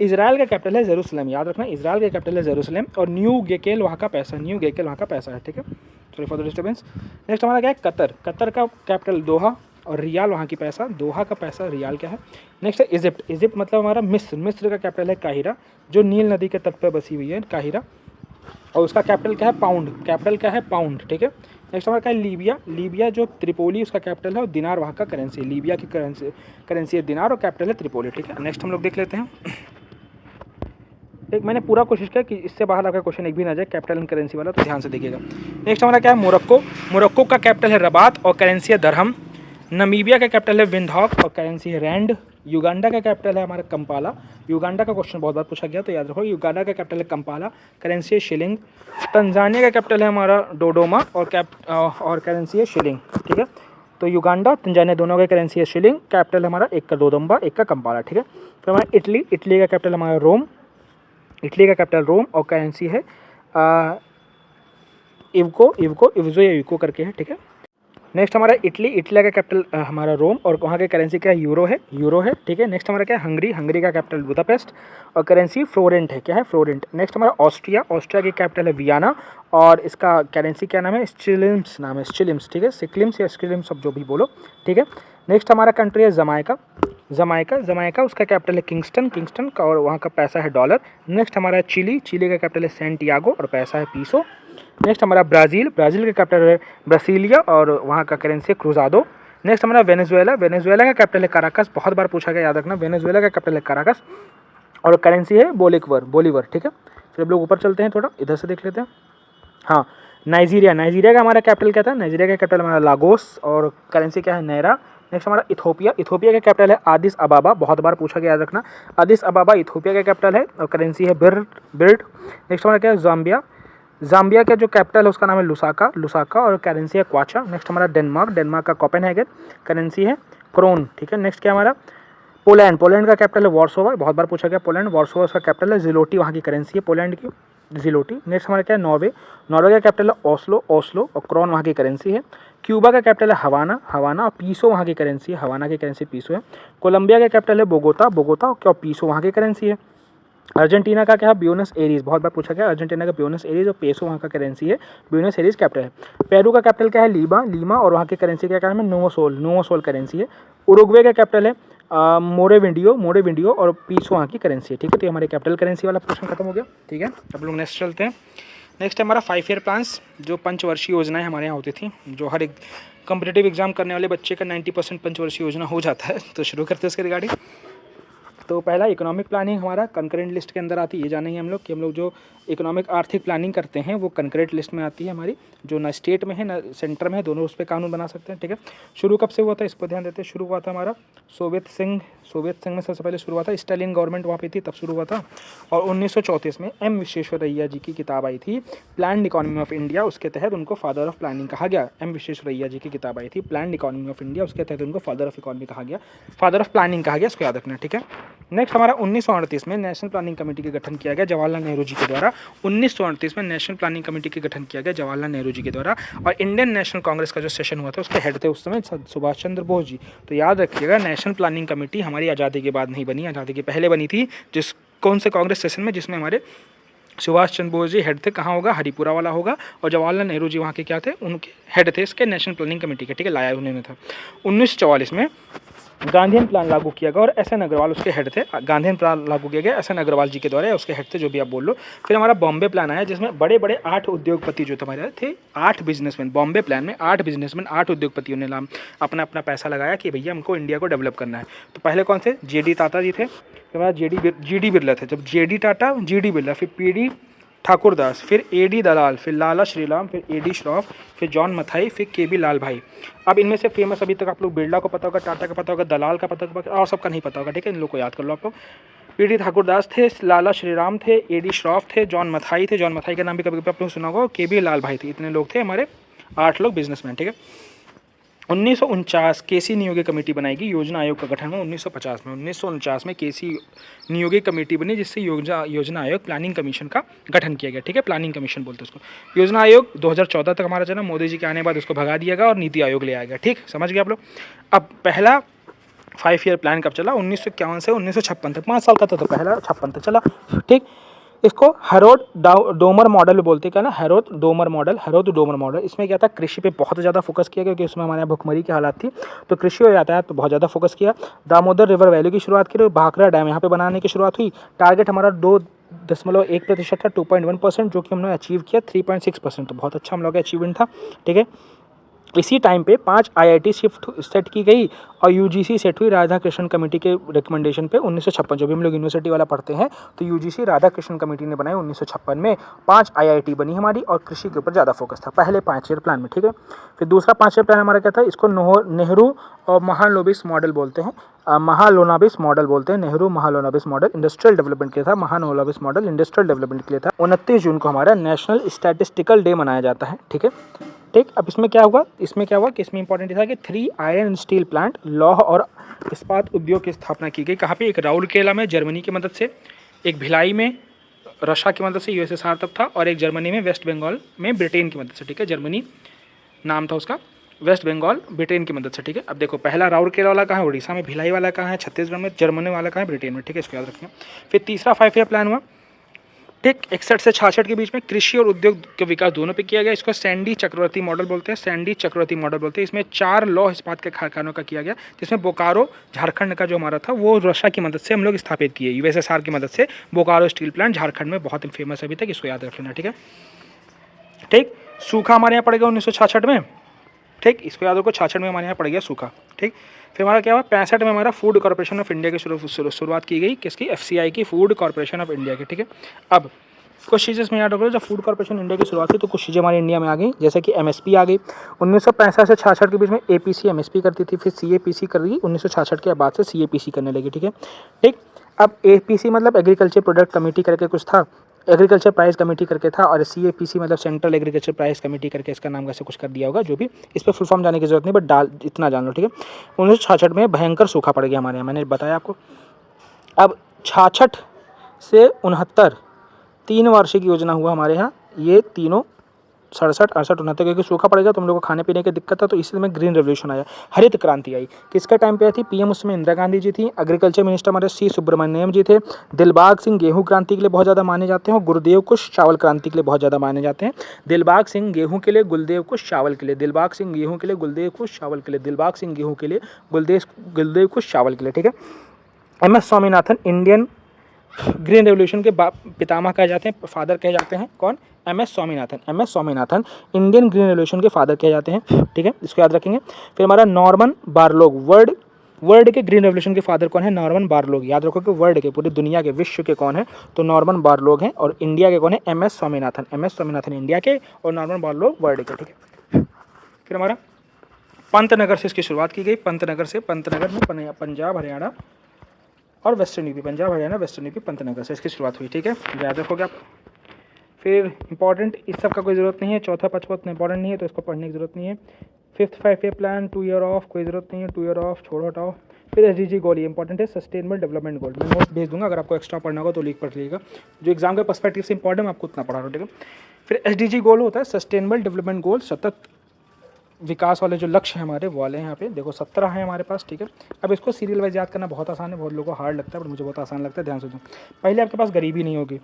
इजराइल का कैपिटल है जेरूसलम, याद रखना, इजराइल का कैपिटल है जेरूसलम और न्यू गेकेल वहाँ का पैसा है, ठीक है। Sorry for the disturbance. Next हमारा क्या है, कतर का कैपिटल दोहा और रियाल वहाँ की पैसा, दोहा का पैसा, रियाल क्या है। नेक्स्ट है इजिप्ट मतलब हमारा मिस्र का कैपिटल है काहिरा, जो नील नदी के तट पर बसी हुई है काहिरा। और उसका कैपिटल क्या है, पाउंड, कैपिटल क्या है, पाउंड, ठीक है। नेक्स्ट हमारा क्या है, लीबिया, लीबिया जो त्रिपोली उसका कैपिटल है और दिनार वहाँ का करेंसी, लीबिया की करेंसी है दिनार और कैपिटल है त्रिपोली, ठीक है। नेक्स्ट हम लोग देख लेते हैं, एक मैंने पूरा कोशिश किया कि इससे बाहर आपका क्वेश्चन एक भी ना जाए कैपिटल एंड करेंसी वाला, तो ध्यान से देखिएगा। नेक्स्ट हमारा क्या है, मोरक्को, मोरक्को का कैपिटल है रबात और करेंसी है दरहम। नमीबिया का कैपिटल है विंडहॉक और करेंसी है रैंड। युगांडा का कैपिटल है हमारा कंपाला, युगांडा का क्वेश्चन बहुत बार पूछा गया तो याद रखो, युगांडा का कैपिटल है कंपाला, करेंसी है शिलिंग। तंजानिया का कैपिटल है हमारा डोडोमा और करेंसी है शिलिंग, ठीक है। तो युगांडा तंजानिया दोनों का करेंसी है शिलिंग, कैपिटल हमारा एक का डोडोमा एक का कंपाला, ठीक है। फिर हमारा इटली, इटली का कैपिटल हमारा रोम, इटली का कैपिटल रोम और करेंसी है इवको, इवको इवजो या यूको करके है, ठीक है। नेक्स्ट हमारा इटली, इटली का कैपिटल हमारा रोम और वहाँ की करेंसी क्या है, यूरो है, यूरो है, ठीक है। नेक्स्ट हमारा क्या है, हंगरी, हंगरी का कैपिटल बुदापेस्ट और करेंसी फ्लोरेंट है, क्या है, फ्लोरेंट। नेक्स्ट हमारा ऑस्ट्रिया, ऑस्ट्रिया की कैपिटल है वियना और इसका करेंसी क्या नाम है, स्टिलिम्स नाम है, स्टिलिम्स, ठीक है, सिक्लिम्स या स्टिलिम्स सब जो भी बोलो, ठीक है। नेक्स्ट हमारा कंट्री है जमाइका, जमाइका, जमाइका उसका कैपिटल है किंगस्टन, किंगस्टन का और वहाँ का पैसा है डॉलर। नेक्स्ट हमारा है चिली, चिली का कैपिटल है सैंटियागो और पैसा है पीसो। नेक्स्ट हमारा ब्राज़ील, ब्राज़ील का कैपिटल है ब्रासीलिया और वहाँ का करेंसी है क्रूज़ादो। नेक्स्ट हमारा वेनेजुएला, वेनेजुएला का कैपिटल है काराकस, बहुत बार पूछा गया, याद रखना, वेनेजुएला का कैपिटल है काराकस और करेंसी है बोलिवर, बोलीवर, ठीक है। फिर हम लोग ऊपर चलते हैं, थोड़ा इधर से देख लेते हैं। हाँ, नाइजीरिया, नाइजीरिया का हमारा कैपिटल क्या था, नाइजीरिया का कैपिटल हमारा लागोस और करेंसी क्या है नैरा। नेक्स्ट हमारा इथोपिया, इथोपिया का कैपिटल है आदिस अबाबा, बहुत बार पूछा गया, याद रखना, आदिस अबाबा इथोपिया का कैपिटल है और करेंसी है बिर्ड। नेक्स्ट हमारा क्या है जाम्बिया, जाम्बिया का जो कैपिटल है उसका नाम है लुसाका, लुसाका और करेंसी है क्वाचा। नेक्स्ट हमारा डेनमार्क, डेनमार्क का कोपेनहेगन, करेंसी है क्रोन, ठीक है। नेक्स्ट क्या हमारा पोलैंड, पोलैंड का कैपिटल है वार्सोवा, बहुत बार पूछा गया पोलैंड, वार्सोवा उसका कैपिटल है, जिलोटी वहाँ की करेंसी है पोलैंड की, जिलोटी। नेक्स्ट हमारा क्या है नॉर्वे, नॉर्वे का कैपिटल है ओस्लो, ओस्लो और क्रोन वहाँ की करेंसी है। क्यूबा का कैपिटल है हवाना, हवाना और पीसो वहाँ की करेंसी है, हवाना की करेंसी पीसो है। कोलंबिया का कैपिटल है बोगोता, बोगोता और क्या पीसो वहाँ की करेंसी है। अर्जेंटीना का क्या है ब्यूनस एरीज, बहुत बार पूछा गया, अर्जेंटीना का ब्यूनस एरीज और पेसो वहाँ का करेंसी है, ब्यूनस एरीज कैपिटल है। पेरू का कैपिटल क्या है लीमा, लीमा और वहाँ की करेंसी क्या है नोवोसोल, नोवोसोल करेंसी है। उरुग्वे का कैपिटल है मोरेविडियो, मोरेविडियो और पीसो वहाँ की करेंसी है, ठीक है। तो हमारे कैपिटल करेंसी वाला क्वेश्चन खत्म हो गया, ठीक है। अब लोग नेक्स्ट चलते हैं। नेक्स्ट है हमारा 5 ईयर प्लान्स, जो पंचवर्षीय योजनाएं हमारे यहाँ होती थी, जो हर एक कम्पिटेटिव एग्जाम करने वाले बच्चे का 90% पंचवर्षीय योजना हो जाता है। तो शुरू करते हैं उसके रिगार्डिंग। तो पहला इकोनॉमिक प्लानिंग हमारा कंकरेंट लिस्ट के अंदर आती है, ये जानेंगे हम लोग कि हम लोग जो इकोनॉमिक आर्थिक प्लानिंग करते हैं वो कंकरेंट लिस्ट में आती है हमारी, जो ना स्टेट में है ना सेंटर में है, दोनों उस पर कानून बना सकते हैं, ठीक है। शुरू कब से हुआ था इस पर ध्यान देते हैं। शुरू हुआ था हमारा सोवियत संघ में सबसे पहले शुरू हुआ था, स्टालिन गवर्नमेंट वहाँ पे थी तब शुरू हुआ था। और 1934 में एम विश्वेश्वरैया जी की किताब आई थी प्लान्ड इकोनॉमी ऑफ इंडिया, उसके तहत उनको फादर ऑफ प्लानिंग कहा गया। एम विश्वेश्वरैया जी की किताब आई थी प्लान्ड इकोनॉमी ऑफ इंडिया, उसके तहत उनको फादर ऑफ इकोनॉमी कहा गया, फादर ऑफ प्लानिंग कहा गया, इसको याद रखना, ठीक है। नेक्स्ट हमारा 1938 में नेशनल प्लानिंग कमेटी का गठन किया गया जवाहरलाल नेहरू जी के द्वारा। 1938 में नेशनल प्लानिंग कमेटी का गठन किया गया जवाहरलाल नेहरू जी के द्वारा। और इंडियन नेशनल कांग्रेस का जो सेशन हुआ था उसके हेड थे उस समय सुभाष चंद्र बोस जी। तो याद रखिएगा नेशनल प्लानिंग कमेटी हमारी आज़ादी के बाद नहीं बनी, आज़ादी के पहले बनी थी। जिस कौन से कांग्रेस सेशन में, जिसमें हमारे सुभाष चंद्र बोस जी हेड थे, कहाँ होगा, हरिपुरा वाला होगा। और जवाहरलाल नेहरू जी वहाँ के क्या थे, उनके हेड थे इसके नेशनल प्लानिंग कमेटी के, ठीक है, लाया उन्होंने था। 1944 में गांधीयन प्लान लागू किया गया और एस.एन. अग्रवाल उसके हेड थे। गांधीयन प्लान लागू किया गया एस.एन. अग्रवाल जी के द्वारा, उसके हेड थे, जो भी आप बोल लो। फिर हमारा बॉम्बे प्लान आया जिसमें बड़े बड़े 8 उद्योगपति जो हमारे थे, 8 बिजनेसमैन। बॉम्बे प्लान में 8 बिजनेसमैन, 8 उद्योगपतियों ने अपना अपना पैसा लगाया कि भैया हमको इंडिया को डेवलप करना है। तो पहले कौन से, जे.डी. टाटा जी थे, फिर हमारा जी.डी. बिरला थे। जब जे.डी. टाटा, जी.डी. बिरला, फिर पी.डी. ठाकुरदास, फिर ए.डी. दलाल, फिर लाला श्रीराम, फिर ए.डी. श्रॉफ, फिर जॉन मथाई, फिर के.बी. लाल भाई। अब इनमें से फेमस अभी तक आप लोग बिरला को पता होगा, टाटा का पता होगा, दलाल का पता होगा और सबका नहीं पता होगा, ठीक है। इन लोग को याद कर लो आप लोग। पी.डी. ठाकुरदास थे, लाला श्रीराम थे, ए.डी. श्रॉफ थे, जॉन मथाई थे, जॉन मथाई का नाम भी कभी कभी आप लोग सुना होगा, के.बी. लाल भाई थे। इतने लोग थे हमारे 8 लोग बिजनेसमैन, ठीक है। 1949 केसी नियोगी कमेटी बनाएगी, योजना आयोग का गठन हुआ 1950 में। 1949 में केसी नियोगी कमेटी बनी जिससे योजना आयोग प्लानिंग कमीशन का गठन किया गया, ठीक है। प्लानिंग कमीशन बोलते हैं उसको। योजना आयोग 2014 तक हमारा चला, मोदी जी के आने के बाद उसको भगा दिया गया और नीति आयोग ले आया गया, ठीक, समझ गए आप लोग। अब पहला 5 ईयर प्लान कब चला, 1951 से 1956 तक, 5 साल का था तो पहला 56 तक चला, ठीक। इसको हैरोल्ड डोमर मॉडल बोलते हैं, क्या ना, हैरोल्ड डोमर मॉडल। इसमें क्या था, कृषि पे बहुत ज़्यादा फोकस किया क्योंकि उसमें हमारे यहाँ भुखमरी की हालात थी, तो कृषि और यातायात पे बहुत ज़्यादा फोकस किया। दामोदर रिवर वैली की शुरुआत की, भाखड़ा डैम यहाँ पे बनाने की शुरुआत हुई। टारगेट हमारा 2.1% था, 2.1%, जो कि हमने अचीव किया 3.6%, तो बहुत अच्छा हम लोग का अचीवमेंट था। ठीक है, इसी टाइम पे 5 आईआईटी शिफ्ट सेट की गई और यूजीसी सेट हुई राधा कृष्ण कमेटी के रिकमेंडेशन पे 1956। जो भी हम लोग यूनिवर्सिटी वाला पढ़ते हैं तो यूजीसी राधा कृष्ण कमेटी ने बनाई 1956 में। 5 आईआईटी बनी हमारी और कृषि के ऊपर ज़्यादा फोकस था पहले 5 ईयर प्लान में। ठीक है, फिर दूसरा 5 ईयर प्लान हमारा क्या था, इसको नेहरू और महालोबिस मॉडल बोलते हैं, महालोनाबिस मॉडल बोलते हैं। नेहरू महालोनाबिस मॉडल इंडस्ट्रियल डेवलपमेंट के लिए था, महालोनाबिस मॉडल इंडस्ट्रियल डेवलपमेंट के लिए था। 29 जून को हमारा नेशनल स्टैटिस्टिकल डे मनाया जाता है। ठीक है, ठीक। अब इसमें क्या हुआ कि इसमें इंपॉर्टेंट था कि 3 आयरन स्टील प्लांट, लौह और इस्पात उद्योग की स्थापना की गई। कहाँ पे, एक राउरकेला में जर्मनी की मदद से, एक भिलाई में रशिया की मदद से, यूएसएसआर तब था, और एक जर्मनी में वेस्ट बंगाल में ब्रिटेन की मदद से। ठीक है, जर्मनी नाम था उसका, वेस्ट बंगाल ब्रिटेन की मदद से। ठीक है, अब देखो पहला राउरकेला वाला कहाँ है, उड़ीसा में, भिलाई वाला कहाँ है, छत्तीसगढ़ में, जर्मनी वाला कहाँ है, ब्रिटेन में। ठीक है, इसको याद रखिए। फिर तीसरा 5 ईयर प्लान हुआ, ठीक, 61 से 66 के बीच में कृषि और उद्योग के विकास दोनों पे किया गया। इसको सैंडी चक्रवर्ती मॉडल बोलते हैं, सैंडी चक्रवर्ती मॉडल बोलते हैं। इसमें 4 लौह इस्पात के कारखानों का किया गया, जिसमें बोकारो झारखंड का जो हमारा था वो रशिया की मदद से हम लोग स्थापित किए, यूएसएसआर की मदद से। बोकारो स्टील प्लांट झारखंड में बहुत फेमस है अभी तक, इसको याद रख लेना। ठीक है, ठीक। सूखा हमारे यहाँ पड़ेगा 1966 में। ठीक, इसको याद रखो, 66 में हमारे यहाँ पड़ गया सूखा। ठीक, फिर हमारा क्या हुआ, 65 में हमारा फूड कॉर्पोरेशन ऑफ इंडिया की शुरुआत की गई, किसकी, एफसीआई की, फूड कॉर्पोरेशन ऑफ इंडिया की। ठीक है, अब कुछ चीज़ें इसमें याद रखो, जब फूड कॉर्पोरेशन इंडिया की शुरुआत हुई तो कुछ चीज़ें हमारे इंडिया में आ गई, जैसे कि एमएसपी आ गई। 1965 से 66 के बीच में एपीसी एमएसपी करती थी, फिर सीएपीसी कर दी 1966 के बाद से सीएपीसी करने लगी। ठीक है, ठीक। अब एपीसी मतलब एग्रीकल्चर प्रोडक्ट कमेटी करके कुछ था, एग्रीकल्चर प्राइस कमेटी करके था, और सीएपीसी मतलब सेंट्रल एग्रीकल्चर प्राइस कमेटी करके इसका नाम कैसे कुछ कर दिया होगा, जो भी, इस पर फुल फॉर्म जाने की जरूरत नहीं, बट इतना जान लो। ठीक है, 1966 में भयंकर सूखा पड़ गया हमारे यहाँ, मैंने बताया आपको। अब 66 से 69 3 वार्षिक योजना हुआ हमारे यहाँ, ये तीनों 67, 68, 69, क्योंकि सूखा पड़ेगा तो हम लोग को खाने पीने की दिक्कत था, तो इसमें ग्रीन रेवोल्यूशन आया, हरित क्रांति आई। किसका टाइम पे आई थी, पीएम उस समय इंदिरा गांधी जी थी, एग्रीकल्चर मिनिस्टर हमारे सी सुब्रमण्यम जी थे, दिलबाग सिंह गेहूं क्रांति के लिए बहुत ज़्यादा माने जाते हैं, और गुरुदेव कुश चावल क्रांति के लिए बहुत ज़्यादा माने जाते हैं। दिलबाग सिंह गेहूँ के लिए, गुरुदेव कुश चावल के लिए, दिलबाग सिंह गेहूँ के लिए, गुरुदेव कुश चावल के लिए, दिलबाग सिंह गेहूँ के लिए, गुरुदेव कुश चावल के लिए। ठीक है, MS Swaminathan Indian green revolution के पितामह कहे जाते हैं, फादर कहे जाते हैं। कौन, MS Swaminathan Indian green revolution के फादर कहे जाते हैं। ठीक है, इसको याद रखेंगे। फिर हमारा नॉर्मन बारलोग, वर्ल्ड के ग्रीन रेवोल्यूशन के फादर कौन है, नॉर्मन बारलोग। याद रखो कि वर्ल्ड के, पूरी दुनिया के, विश्व के कौन है, तो नॉर्मन बारलोग हैं, और इंडिया के कौन है, एमएस स्वामीनाथन इंडिया के, और नॉर्मन बारलोग वर्ल्ड के। ठीक है, फिर हमारा पंतनगर से इसकी शुरुआत की गई, पंतनगर में पंजाब हरियाणा और western UP, Punjab Haryana western UP, Pantnagar से इसकी शुरुआत हुई। ठीक है, याद रखोगे आप। फिर इंपॉर्टेंट, इस सब का कोई ज़रूरत नहीं है, चौथा पाँचवा उतना इंपॉर्टेंट नहीं है, तो इसको पढ़ने की ज़रूरत नहीं है। 5th 5 year plan, 2 year of, कोई ज़रूरत नहीं है, 2 ईयर ऑफ छोड़ो हटाओ। फिर एसडीजी गोल, ये इंपॉर्टेंट है, सस्टेनेबल डेवलपमेंट गोल। मैं नोट्स भेज दूंगा, अगर आपको एक्स्ट्रा पढ़ना होगा तो लिख पढ़ लीजिएगा, जो एग्जाम के पर्सपेक्टिव से इंपॉर्टेंट मैं आपको उतना पढ़ा रहा हूँ। ठीक है, फिर एसडीजी गोल होता है सस्टेनेबल डेवलपमेंट गोल, सतत विकास वाले जो लक्ष्य हैं हमारे वो वाले हैं। यहाँ पे देखो 17 है हमारे पास। ठीक है, अब इसको सीरियल वाइज याद करना बहुत आसान है, बहुत लोगों को हार्ड लगता है, बट मुझे बहुत आसान लगता है। ध्यान से सुनो, पहले आपके पास गरीबी नहीं होगी,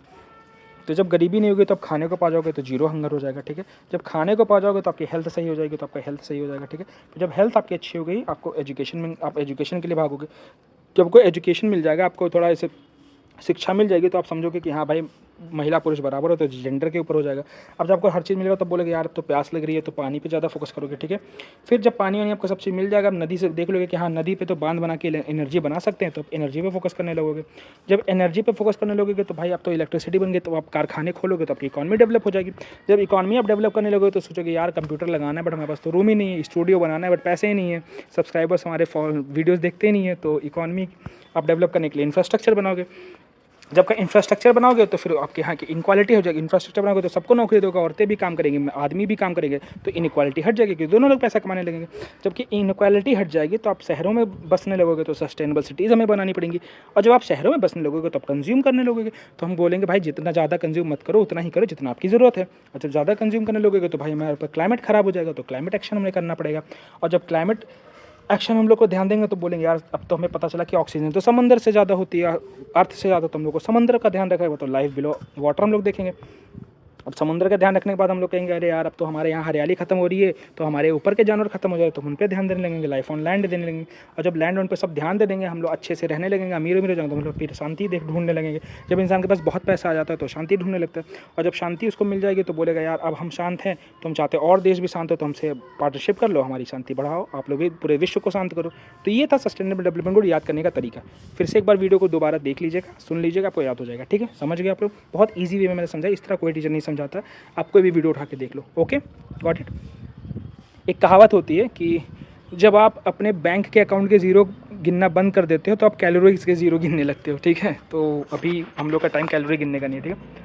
तो जब गरीबी नहीं होगी तो आप खाने को पा जाओगे तो जीरो हंगर हो जाएगा। ठीक है, जब खाने को पा जाओगे तो आपकी हेल्थ सही हो जाएगी, तो आपका हेल्थ सही हो जाएगा। ठीक है, तो जब हेल्थ आपकी अच्छी हो गई, आपको एजुकेशन में, आप एजुकेशन के लिए भागोगे। जब कोई एजुकेशन मिल जाएगा, आपको थोड़ा ऐसे शिक्षा मिल जाएगी, तो आप समझोगे कि हाँ भाई महिला पुरुष बराबर हो, तो जेंडर के ऊपर हो जाएगा। अब जब आपको हर चीज़ मिलेगा तब बोलोगे यार अब तो प्यास लग रही है, तो पानी पे ज़्यादा फोकस करोगे। ठीक है, फिर जब पानी वानी आपको सब चीज़ मिल जाएगा, आप नदी से देख लोगे कि हाँ नदी पे तो बांध बना के एनर्जी बना सकते हैं, तो आप एनर्जी पे फोकस करने लगोगे। जब एनर्जी पे फोकस करने लगोगे तो भाई आप तो इलेक्ट्रिसिटी बन गए, तो आप कारखाने खोलोगे तो आपकी इकॉनमी डेवलप हो जाएगी। जब इकॉनमी आप डेवलप करने लगोगे तो सोचोगे यार कंप्यूटर लगाना है, बट हमारे पास तो रूम ही नहीं है, स्टूडियो बनाना है बट पैसे ही नहीं है, सब्सक्राइबर्स हमारे वीडियोज़ देखते ही नहीं है, तो इकॉनमी आप डेवलप करने के लिए इंफ्रास्ट्रक्चर बनाओगे। जब का इंफ्रास्ट्रक्चर बनाओगे तो फिर आपके यहाँ की इनक्वालिटी हो जाएगी। इंफ्रास्ट्रक्चर बनाओगे तो सबको नौकरी दोगे, औरतें भी काम करेंगी, आदमी भी काम करेंगे, तो इनक्वालिटी हट जाएगी, क्योंकि दोनों लोग पैसा कमाने लगेंगे। जबकि इनक्वालिटी हट जाएगी तो आप शहरों में बसने लगोगे, तो सस्टेनेबल सिटीज़ हमें बनानी पड़ेंगी, और जब आप शहरों में बसने लगोगे तो आप कंज्यूम करने लगोगे, तो हम बोलेंगे भाई जितना ज़्यादा कंज्यूम मत करो, उतना ही करो जितना आपकी ज़रूरत है। और जब ज़्यादा कंज्यूम करने लगोगे तो भाई हमारे पर क्लाइमेट ख़राब हो जाएगा, तो क्लाइमेट एक्शन हमें करना पड़ेगा। और जब क्लाइमेट एक्शन हम लोग को ध्यान देंगे तो बोलेंगे यार अब तो हमें पता चला कि ऑक्सीजन तो समंदर से ज़्यादा होती है, अर्थ से ज़्यादा, तो हम लोग को समंदर का ध्यान रखेगा, तो लाइफ बिलो वाटर हम लोग देखेंगे। अब समुद्र का ध्यान रखने के बाद हम लोग कहेंगे अरे यार अब तो हमारे यहाँ हरियाली खत्म हो रही है, तो हमारे ऊपर के जानवर खत्म हो जाए तो उन पर ध्यान देने लगेंगे, लाइफ ऑन लैंड देने लगेंगे। और जब लैंड ऑन पे सब ध्यान दे देंगे, हम लोग अच्छे से रहने लगेंगे, अमीर हो जाएंगे, तो हम लोग फिर शांति ढूंढने लगेंगे। जब इंसान के पास बहुत पैसा आ जाता है तो शांति ढूंढने लगता है, और जब शांति उसको मिल जाएगी तो बोलेगा यार अब हम शांत हैं, तुम चाहते और देश भी शांत हो तो हमसे पार्टनरशिप कर लो, हमारी शांति बढ़ाओ, आप लोग भी पूरे विश्व को शांत करो। तो ये था सस्टेनेबल डेवलपमेंट गोल याद करने का तरीका। फिर से एक बार वीडियो को दोबारा देख लीजिएगा, सुन लीजिएगा, आपको याद हो जाएगा। ठीक है, समझ गए आप लोग? बहुत ईजी वे में मैंने समझा, इस तरह कोई टीचर नहीं समझाता। आप कोई भी वीडियो उठा के देख लो। Okay, got it. एक कहावत होती है कि जब आप अपने बैंक के अकाउंट के ज़ीरो गिनना बंद कर देते हो तो आप कैलोरीज के ज़ीरो गिनने लगते हो। ठीक है, तो अभी हम लोग का टाइम कैलोरी गिनने का नहीं है। ठीक है,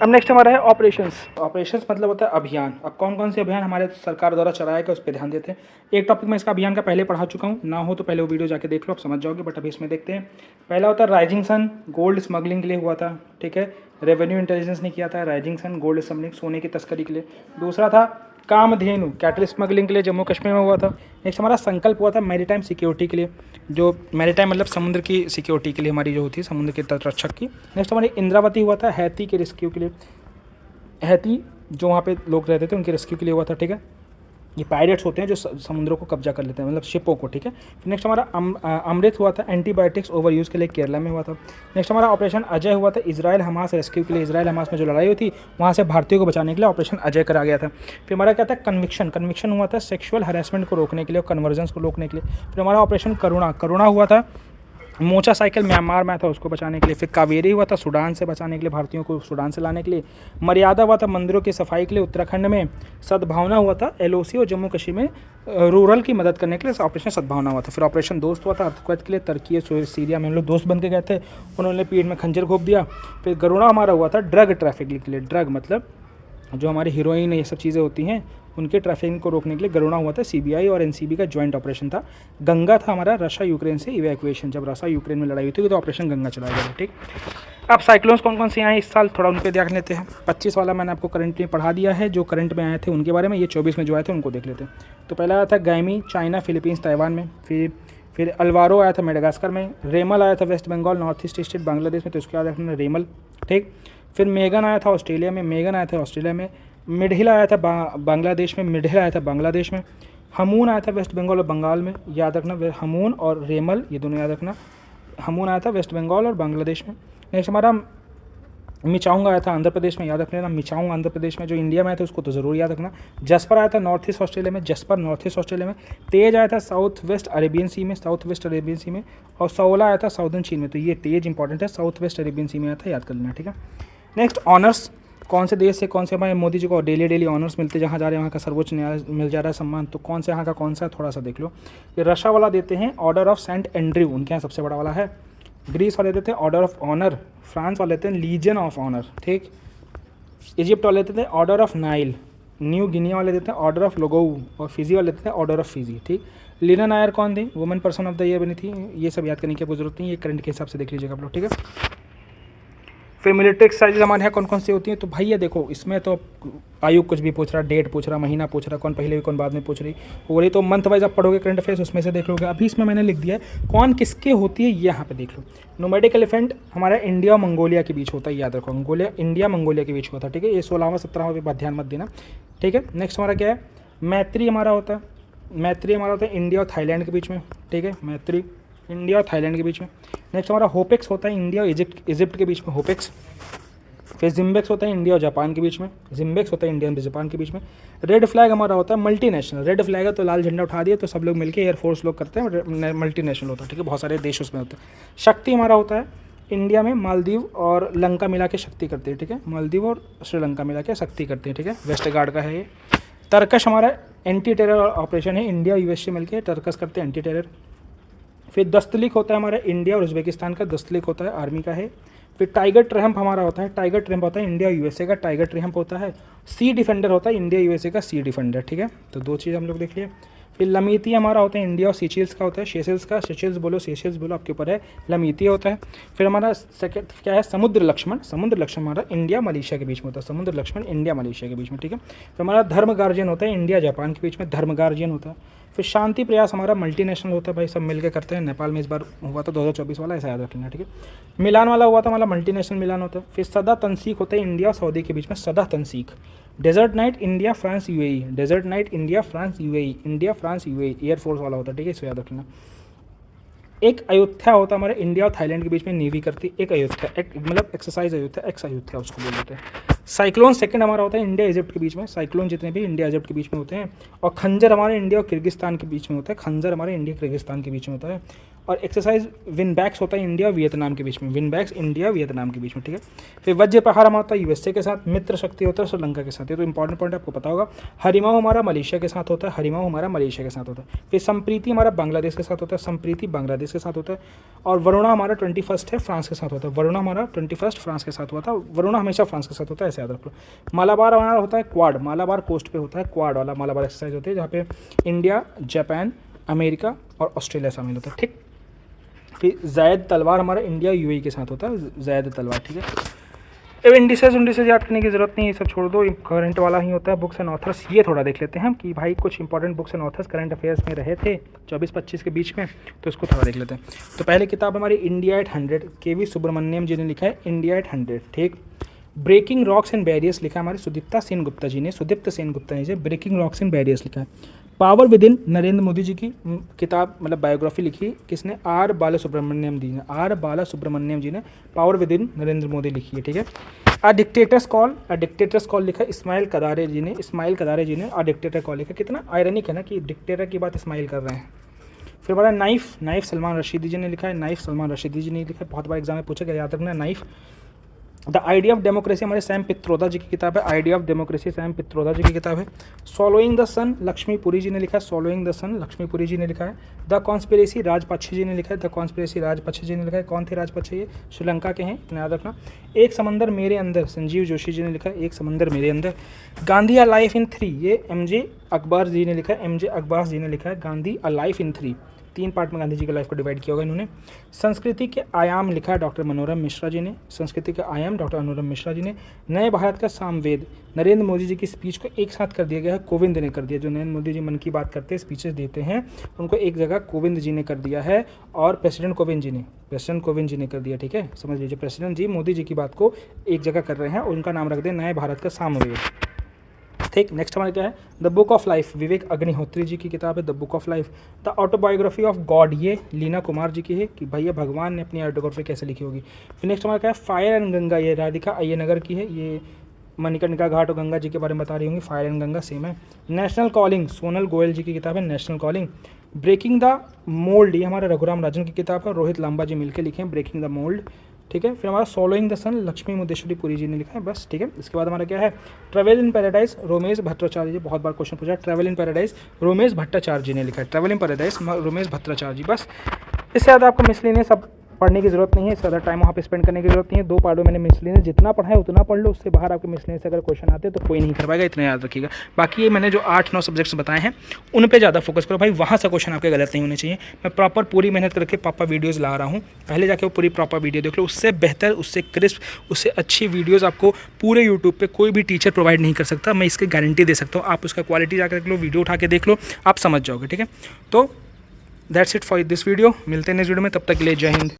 अब नेक्स्ट हमारा है ऑपरेशंस। ऑपरेशंस मतलब होता है अभियान। अब कौन कौन से अभियान हमारे सरकार द्वारा चलाया गया उस पर ध्यान देते हैं। एक टॉपिक मैं इसका अभियान का पहले पढ़ा चुका हूँ, ना हो तो पहले वो वीडियो जाके देख लो, आप समझ जाओगे, बट अभी इसमें देखते हैं। पहला होता है राइजिंग सन, गोल्ड स्मगलिंग के लिए हुआ था। ठीक है, रेवेन्यू इंटेलिजेंस ने किया था राइजिंग सन, गोल्ड स्मगलिंग, सोने की तस्करी के लिए। दूसरा था कामधेनु, कैटल स्मगलिंग के लिए, जम्मू कश्मीर में हुआ था। नेक्स्ट हमारा संकल्प हुआ था मैरीटाइम सिक्योरिटी के लिए, जो मैरीटाइम मतलब समुद्र की सिक्योरिटी के लिए हमारी जो होती है, समुद्र के तटरक्षक की। नेक्स्ट हमारी इंद्रावती हुआ था हैती के रेस्क्यू के लिए, हैती जो वहाँ पे लोग रहते थे उनके रेस्क्यू के लिए हुआ था। ठीक है, ये पायरेट्स होते हैं जो समुद्रों को कब्जा कर लेते हैं, मतलब शिपों को। ठीक है, फिर नेक्स्ट हमारा अमृत हुआ था एंटीबायोटिक्स ओवर यूज़ के लिए, केरला में हुआ था। नेक्स्ट हमारा ऑपरेशन अजय हुआ था इजराइल हमास रेस्क्यू के लिए, इजराइल हमास में जो लड़ाई हुई थी वहाँ से भारतीयों को बचाने के लिए ऑपरेशन अजय करा गया था। फिर हमारा क्या था कन्विक्शन, कन्विक्शन हुआ था सेक्सुअल हरासमेंट को रोकने के लिए और कन्वर्जेंस को रोकने के लिए। फिर हमारा ऑपरेशन करुणा, करुणा हुआ था मोचा साइकिल म्यांमार में था उसको बचाने के लिए। फिर कावेरी हुआ था सूडान से बचाने के लिए, भारतीयों को सूडान से लाने के लिए। मर्यादा हुआ था मंदिरों की सफाई के लिए उत्तराखंड में। सद्भावना हुआ था एलओसी और जम्मू कश्मीर में रूरल की मदद करने के लिए ऑपरेशन सद्भावना हुआ था। फिर ऑपरेशन दोस्त हुआ था अर्थक्वेक के लिए, तुर्की सीरिया में हम लोग दोस्त बन के गए थे, उन्होंने पीठ में खंजर घोंप दिया। फिर गरुड़ा हमारा हुआ था ड्रग ट्रैफिकिंग के लिए, ड्रग मतलब जो हमारी हीरोइन ये सब चीज़ें होती हैं उनके ट्रैफिकिंग को रोकने के लिए गरुड़ा हुआ था, सीबीआई और एनसीबी का ज्वाइंट ऑपरेशन था। गंगा था हमारा रशिया यूक्रेन से इवैक्यूएशन, जब रशिया यूक्रेन में लड़ाई हुई थी तो ऑपरेशन गंगा चलाया गया। ठीक, अब साइक्लोन्स कौन कौन से आए इस साल थोड़ा उन पर देख लेते हैं। 25 वाला मैंने आपको करंट में पढ़ा दिया है, जो करंट में आए थे उनके बारे में। ये 24 में जो आए थे उनको देख लेते हैं। तो पहला आया था गैमी, चाइना, फिलीपींस, ताइवान में। फिर अल्वारो आया था मेडागास्कर में। रेमल आया था West Bengal, north east state Bangladesh में, तो उसके याद रखना रेमल। ठीक, फिर मेगन आया था ऑस्ट्रेलिया में, मेगन आया था ऑस्ट्रेलिया में। मिडहिल आया था बांग्लादेश में, मिडहिल आया था बांग्लादेश में। हमून आया था वेस्ट बंगाल और बंगाल में, याद रखना हमून और रेमल ये दोनों याद रखना। हमून आया था वेस्ट बंगाल और बांग्लादेश में। नेक्स्ट हमारा मिचाउंग आया था आंध्र प्रदेश में, याद रख लेना मिचाउंग आंध्र प्रदेश में। जो इंडिया में आया था उसको तो ज़रूर याद रखना। जस्पर आया था नॉर्थ ईस्ट ऑस्ट्रेलिया में, जस्पर नॉर्थ ईस्ट ऑस्ट्रेलिया में। तेज आया था साउथ वेस्ट अरेबियन सी में, साउथ वेस्ट अरेबियन सी में। और सौला आया था साउदर्न चीन में, तो ये तेज इंपॉर्टेंट है, साउथ वेस्ट अरेबियन सी में आया था, याद कर लेना। ठीक है, नेक्स्ट ऑनर्स, कौन से देश से कौन से हमारे मोदी जी को डेली ऑनर्स मिलते, जहाँ जा रहे हैं वहाँ का सर्वोच्च न्यायालय मिल जा रहा है सम्मान, तो कौन से यहाँ का कौन सा थोड़ा सा देख लो। ये रशिया वाला देते हैं ऑर्डर ऑफ सेंट एंड्रयू, उनके यहाँ सबसे बड़ा वाला है। ग्रीस वाले देते हैं ऑर्डर ऑफ ऑनर, फ्रांस वाले देते हैं लीजन ऑफ ऑनर। ठीक, इजिप्ट वाले देते हैं order of Nile, new Guinea वाले देते हैं ऑर्डर ऑफ लोगोऊ, और फिजी वाले देते हैं ऑर्डर ऑफ फिजी। ठीक, लीना नायर कौन थी, women person of the year बनी थी। ये सब याद करने की कोई जरूरत नहीं, ये करंट के हिसाब से देख लीजिएगा आप लोग। ठीक है, फिर मिलिट्री एक्सरसाइज हमारे यहाँ कौन कौन सी होती हैं, तो भाई ये देखो इसमें तो आयु कुछ भी पूछ रहा, डेट पूछ रहा, महीना पूछ रहा, कौन पहले कौन बाद में पूछ रही, और ये तो मंथ वाइज आप पढ़ोगे करंट अफेयर्स उसमें से देख लोगे। अभी इसमें मैंने लिख दिया है कौन किसके होती है, ये यहाँ पे देख लो। नोमैडिक एलिफेंट हमारा इंडिया और मंगोलिया के बीच होता है, याद रखो मंगोलिया इंडिया मंगोलिया के बीच होता है। ठीक है, ये 16वां 17वां बात ध्यान मत देना। ठीक है, नेक्स्ट हमारा क्या है मैत्री हमारा होता है, मैत्री हमारा होता है इंडिया और थाईलैंड के बीच में। ठीक है, मैत्री इंडिया और थाईलैंड के बीच में। नेक्स्ट हमारा होपेक्स होता है इंडिया और इजिप्ट के बीच में, होपेक्स। फिर जिम्बेक्स होता है इंडिया और जापान के बीच में, जिम्बेक्स होता है इंडिया और जापान के बीच में। रेड फ्लैग हमारा होता है मल्टीनेशनल, रेड फ्लैग है तो लाल झंडा उठा दिया तो सब लोग मिलकर एयरफोर्स लोग करते हैं, मल्टीनेशनल होता है। ठीक है, बहुत सारे देश उसमें होते हैं। शक्ति हमारा होता है इंडिया में मालदीव और लंका मिला के शक्ति करते हैं। ठीक है, मालदीव और श्रीलंका मिला के शक्ति करते हैं। ठीक है, वेस्ट गार्ड का है ये। टर्कश हमारा एंटी टेरर ऑपरेशन है, इंडिया यूएसए मिलकर टर्कस करते हैं एंटी टेरर। फिर दस्तलिक होता है हमारा इंडिया और उज्बेकिस्तान का, दस्तलिक होता है आर्मी का है। फिर टाइगर ट्रम्प हमारा होता है, टाइगर ट्रम्प होता है इंडिया यूएसए का, टाइगर ट्रम्प होता है। सी डिफेंडर होता है इंडिया यूएसए का, सी डिफेंडर। ठीक है, तो दो चीज़ हम लोग देख लिए। फिर लमीती हमारा होता है इंडिया और सीचेल्स का होता है, शेसेल्स का, शेसेल्स बोलो सेशेल्स बोलो आपके ऊपर है, लमीती होता है। फिर हमारा सेकंड क्या है समुद्र लक्ष्मण, समुद्र लक्ष्मण हमारा इंडिया मलेशिया के बीच में होता है, समुद्र लक्ष्मण इंडिया मलेशिया के बीच में। ठीक है, फिर हमारा धर्म गार्जियन होता है इंडिया जापान के बीच में, धर्म गार्जियन होता है। फिर शांति प्रयास हमारा मल्टीनेशनल होता है भाई, सब मिलके करते हैं। नेपाल में इस बार हुआ था 2024 वाला, ऐसा याद रखना, ठीक है। मिलान वाला हुआ था हमारा मल्टीनेशनल मिलान होता है। फिर सदा तनसीख होता है इंडिया और सऊदी के बीच में, सदा तनसीख। Desert knight India France UAE, desert knight India France UAE, India France UAE air force वाला होता है, ठीक है, इसको याद रखना। एक अयोध्या होता है हमारे इंडिया और थाईलैंड के बीच में, नेवी करती एक अयोध्या, एक मतलब एक्सरसाइज अयोध्या, एक्स अयोध्या उसको बोल देते हैं। साइक्लोन सेकंड हमारा होता है इंडिया इजिप्ट के बीच में, साइक्लोन जितने भी इंडिया इजिप्ट के बीच में होते हैं। और खंजर हमारे इंडिया और किर्गिस्तान के बीच में होता है, खंजर हमारे इंडिया किर्गिस्तान के बीच में होता है। और एक्सरसाइज विनबैक्स होता है इंडिया और वियतनाम के बीच में, विनबैक्स इंडिया वियतनाम के बीच में, ठीक है। फिर वज्र प्रहार हमारा होता है यूएसए के साथ, मित्र शक्ति होता है श्रीलंका के साथ, ये तो इंपॉर्टेंट पॉइंट आपको पता होगा। हरिमाऊ हमारा मलेशिया के साथ होता है, हरिमाऊ हमारा मलेशिया के साथ होता है। फिर संप्रीति हमारा बांग्लादेश के साथ होता है, संप्रीति बांग्लादेश के साथ होता है। और वरुणा हमारा 21 है, फ्रांस के साथ होता है, वरुणा हमारा 21 फ्रांस के साथ हुआ था, वरुणा हमेशा फ्रांस के साथ होता है, ऐसे याद रख लो। मालाबार हमारा होता है क्वाड, मालाबार कोस्ट पे होता है, क्वाड वाला मालाबार एक्सरसाइज होती है जहाँ पे इंडिया, जापान, अमेरिका और ऑस्ट्रेलिया शामिल होता है, ठीक। फिर जायद तलवार हमारा इंडिया यूएई के साथ होता है, जायद तलवार, ठीक है। अब इंडिसेज याद करने की जरूरत नहीं, ये सब छोड़ दो, करंट वाला ही होता है। बुक्स एंड ऑथर्स ये थोड़ा देख लेते हैं हम कि भाई कुछ important books and authors current affairs में रहे थे 24-25 के बीच में, तो इसको थोड़ा देख लेते हैं। तो पहले किताब हमारी इंडिया एट 100, के.वी. सुब्रमण्यम जी ने लिखा है इंडिया एट 100, ठीक। ब्रेकिंग रॉक्स एंड बैरियर्स लिखा है हमारे सुदीप्ता सेन गुप्ता जी ने, सुदीप्त सेन गुप्ता जी ने ब्रेकिंग रॉक्स एंड बैरियर्स लिखा है। Power within Narendra Modi ji की किताब मतलब बायोग्राफी लिखी किसने, आर बालासुब्रमण्यम जी ने, आर बालासुब्रमण्यम जी ने power within Narendra Modi लिखी है, ठीक है। अ डिक्टेटर्स कॉल लिखा इस्माइल कदारे जी ने, इस्माइल कदारे जी ने अ डिक्टेटर कॉल लिखा। कितना आयरनिक है ना कि डिक्टेटर की बात इस्माइल कर रहे हैं। फिर हमारा नाइफ सलमान रशीदी जी ने लिखा है, नाइफ सलमान रशीदी जी ने लिखा है, बहुत बार एग्जाम में पूछा गया, याद रखना knife. The idea of democracy हमारे सैम पित्रोदा जी की किताब है, idea of democracy Sam Pitroda ji की किताब है। सॉलोइंग द सन लक्ष्मीपुरी जी ने लिखा है, सॉलोइंग द सन लक्ष्मीपुरी जी ने लिखा है। द कॉन्स्पिरेसी राजपक्षे जी ने लिखा है, द कॉन्स्पिरेसी राजपक्षे जी ने लिखा है। कौन थे राजपक्षे, ये श्रीलंका के हैं, इतना याद रखना। एक समंदर मेरे अंदर संजीव जोशी जी ने लिखा है, एक समंदर मेरे अंदर। गांधी अ लाइफ इन 3 ये एमजे अकबर जी ने लिखा है, एमजे अकबर जी ने लिखा है Gandhi a life in 3, 3 part में गांधी जी की लाइफ को डिवाइड किया होगा इन्होंने। संस्कृति के आयाम लिखा है डॉक्टर मनोरम मिश्रा जी ने, संस्कृति के आयाम डॉक्टर मनोरम मिश्रा जी ने। नए भारत का सामवेद नरेंद्र मोदी जी की स्पीच को एक साथ कर दिया गया है, कोविंद ने कर दिया। जो नरेंद्र मोदी जी मन की बात करते हैं, स्पीचेस देते हैं, उनको एक जगह कोविंद जी ने कर दिया है और प्रेसिडेंट कोविंद जी ने कर दिया, ठीक है, समझ लीजिए। प्रेसिडेंट जी मोदी जी की बात को एक जगह कर रहे हैं, उनका नाम रख दें नए भारत का सामवेद, ठीक। नेक्स्ट हमारा क्या है, the book of life, Vivek Agnihotri ji की किताब है the book of life. The autobiography of God, ये लीना कुमार जी की है कि भैया भगवान ने अपनी ऑटोग्राफी कैसे लिखी होगी। फिर नेक्स्ट हमारा क्या है, फायर एंड गंगा, ये राधिका अय्यनगर की है, ये मणिकर्णिका घाट और गंगा जी के बारे में बता रही होंगी, फायर एंड गंगा सेम है। नेशनल कॉलिंग सोनल गोयल जी की किताब है, National Calling. Breaking the Mould, ये हमारे रघुराम राजन की किताब है, रोहित लांबा जी मिलकर लिखे हैं ब्रेकिंग द मोल्ड, ठीक है। फिर हमारा फॉलोइंग द सन लक्ष्मी मुद्देश्वरी पुरी जी ने लिखा है, बस, ठीक है। इसके बाद हमारा क्या है, travel in paradise Romesh Bhattacharya ji, बहुत बार क्वेश्चन पूछा, travel in paradise Romesh Bhattacharya ji ने लिखा है, travel in paradise Romesh Bhattacharya ji, बस। इससे ज़्यादा आपको मिसलेनियस सब पढ़ने की जरूरत नहीं है, ज़्यादा टाइम वहाँ पे स्पेंड करने की जरूरत नहीं है। 2 पार्ट में मैंने मिसलेनियस जितना पढ़ा है उतना पढ़ लो, उससे बाहर आपके मिसलेनियस से अगर क्वेश्चन आते हैं तो कोई नहीं कर पाएगा, इतना याद रखिएगा। बाकी ये मैंने जो 8-9 सब्जेक्ट्स बताए हैं उन पे ज़्यादा फोकस करो भाई, वहाँ से क्वेश्चन आपके गलत नहीं होने चाहिए। मैं प्रॉपर पूरी मेहनत करके पापा वीडियोज़ ला रहा हूँ, पहले जाके वो पूरी प्रॉपर वीडियो देख लो, उससे बेहतर, उससे क्रिस्प, उससे अच्छी वीडियोज़ आपको पूरे यूट्यूब पर कोई भी टीचर प्रोवाइड नहीं कर सकता, मैं इसकी गारंटी दे सकता हूँ। आप उसका क्वालिटी जाकर देख लो, वीडियो उठा के देख लो, आप समझ जाओगे, ठीक है। तो that's it for this video, मिलते हैं नेक्स्ट वीडियो में, तब तक के लिए जय हिंद।